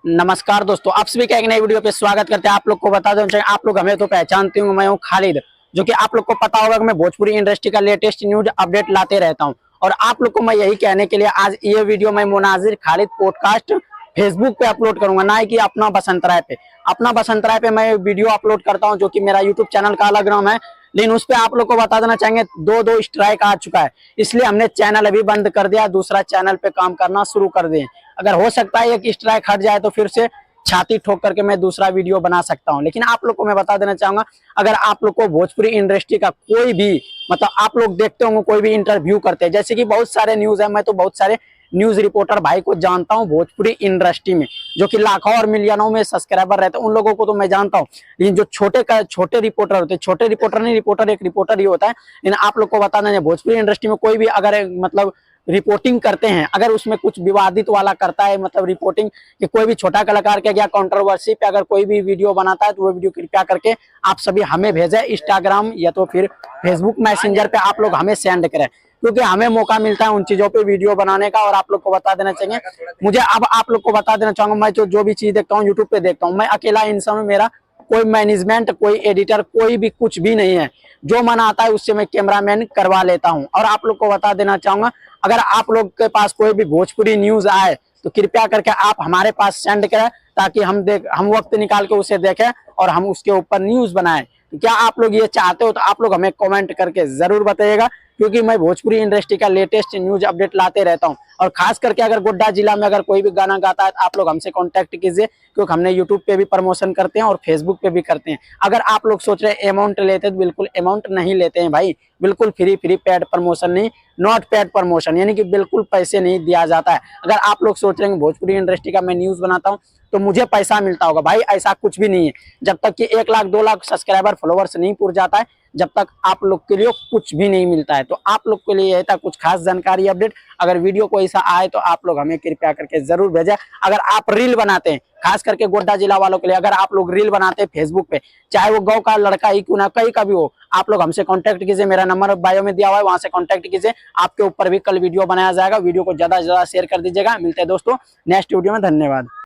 नमस्कार दोस्तों, आप सभी का एक नई वीडियो पे स्वागत करते हैं। आप लोग को बता दूं, आप लोग हमें तो पहचानते होंगे, मैं हूं खालिद, जो कि आप लोग को पता होगा कि मैं भोजपुरी इंडस्ट्री का लेटेस्ट न्यूज अपडेट लाते रहता हूं। और आप लोग को मैं यही कहने के लिए आज ये वीडियो मैं मुनाजिर खालिद पॉडकास्ट फेसबुक पे अपलोड करूंगा, ना कि अपना बसंत राय पे। अपना बसंत राय पे मैं वीडियो अपलोड करता हूं, जो कि मेरा यूट्यूब चैनल का अलग नाम है, लेकिन उस पर आप लोग को बता देना चाहेंगे दो स्ट्राइक आ चुका है, इसलिए हमने चैनल अभी बंद कर दिया, दूसरा चैनल पे काम करना शुरू कर दिए। अगर हो सकता है एक स्ट्राइक हट जाए तो फिर से छाती ठोक करके मैं दूसरा वीडियो बना सकता हूं। लेकिन आप लोग को मैं बता देना चाहूंगा, अगर आप लोग को भोजपुरी इंडस्ट्री का कोई भी मतलब आप लोग देखते होंगे, कोई भी इंटरव्यू करते हैं, जैसे कि बहुत सारे न्यूज है, मैं तो बहुत सारे न्यूज रिपोर्टर भाई को जानता हूं भोजपुरी इंडस्ट्री में, जो कि लाखों और मिलियनों में सब्सक्राइबर रहते हैं, उन लोगों को तो मैं जानता हूं। लेकिन जो छोटे रिपोर्टर होते हैं, छोटे रिपोर्टर नहीं, रिपोर्टर एक रिपोर्टर ही होता है। लेकिन आप लोग को बता दें, भोजपुरी इंडस्ट्री में कोई भी अगर मतलब रिपोर्टिंग करते हैं, अगर उसमें कुछ विवादित वाला करता है, मतलब रिपोर्टिंग कि कोई भी छोटा कलाकार के क्या कंट्रोवर्सी पे अगर कोई भी वीडियो बनाता है, तो वो वीडियो कृपया करके आप सभी हमें भेजें, इंस्टाग्राम या तो फिर फेसबुक मैसेंजर पे आप लोग हमें सेंड करें, क्योंकि हमें मौका मिलता है उन चीजों पे वीडियो बनाने का। और आप लोग को बता देना चाहिए, मुझे अब आप लोग को बता देना चाहूंगा, मैं जो भी चीज देखता हूँ यूट्यूब पे देखता हूँ, मैं अकेला इंसान हूँ, मेरा कोई मैनेजमेंट, कोई एडिटर, कोई भी कुछ भी नहीं है। जो मन आता है उससे मैं कैमरामैन करवा लेता हूं। और आप लोग को बता देना चाहूंगा, अगर आप लोग के पास कोई भी भोजपुरी न्यूज आए तो कृपया करके आप हमारे पास सेंड करें, ताकि हम वक्त निकाल के उसे देखें और हम उसके ऊपर न्यूज बनाएं। तो क्या आप लोग ये चाहते हो तो आप लोग हमें कमेंट करके जरूर बताइएगा, क्योंकि मैं भोजपुरी इंडस्ट्री का लेटेस्ट न्यूज अपडेट लाते रहता हूं। और खास करके अगर गोड्डा जिला में अगर कोई भी गाना गाता है तो आप लोग हमसे कांटेक्ट कीजिए, क्योंकि हमने यूट्यूब पे भी प्रमोशन करते हैं और फेसबुक पे भी करते हैं। अगर आप लोग सोच रहे हैं अमाउंट लेते हैं, तो बिल्कुल अमाउंट नहीं लेते हैं भाई, बिल्कुल फ्री पेड प्रमोशन नहीं, नॉट पेड प्रमोशन, यानी कि बिल्कुल पैसे नहीं दिया जाता है। अगर आप लोग सोच रहे हैं भोजपुरी इंडस्ट्री का मैं न्यूज बनाता हूँ तो मुझे पैसा मिलता होगा, भाई ऐसा कुछ भी नहीं है। जब तक कि 1 लाख 2 लाख सब्सक्राइबर फॉलोवर्स नहीं पूर जाता है, जब तक आप लोग के लिए कुछ भी नहीं मिलता है। तो आप लोग के लिए यह था कुछ खास जानकारी अपडेट। अगर वीडियो को ऐसा आए तो आप लोग हमें कृपया करके जरूर भेजें। अगर आप रील बनाते हैं, खास करके गोड्डा जिला वालों के लिए, अगर आप लोग रील बनाते हैं फेसबुक पे, चाहे वो गांव का लड़का ही क्यों ना, कहीं का भी हो, आप लोग हमसे कांटेक्ट कीजिए, मेरा नंबर बायो में दिया हुआ है, वहां से कांटेक्ट कीजिए। आपके ऊपर भी कल वीडियो बनाया जाएगा। वीडियो को ज्यादा से ज्यादा शेयर कर दीजिएगा। मिलते हैं दोस्तों नेक्स्ट वीडियो में, धन्यवाद।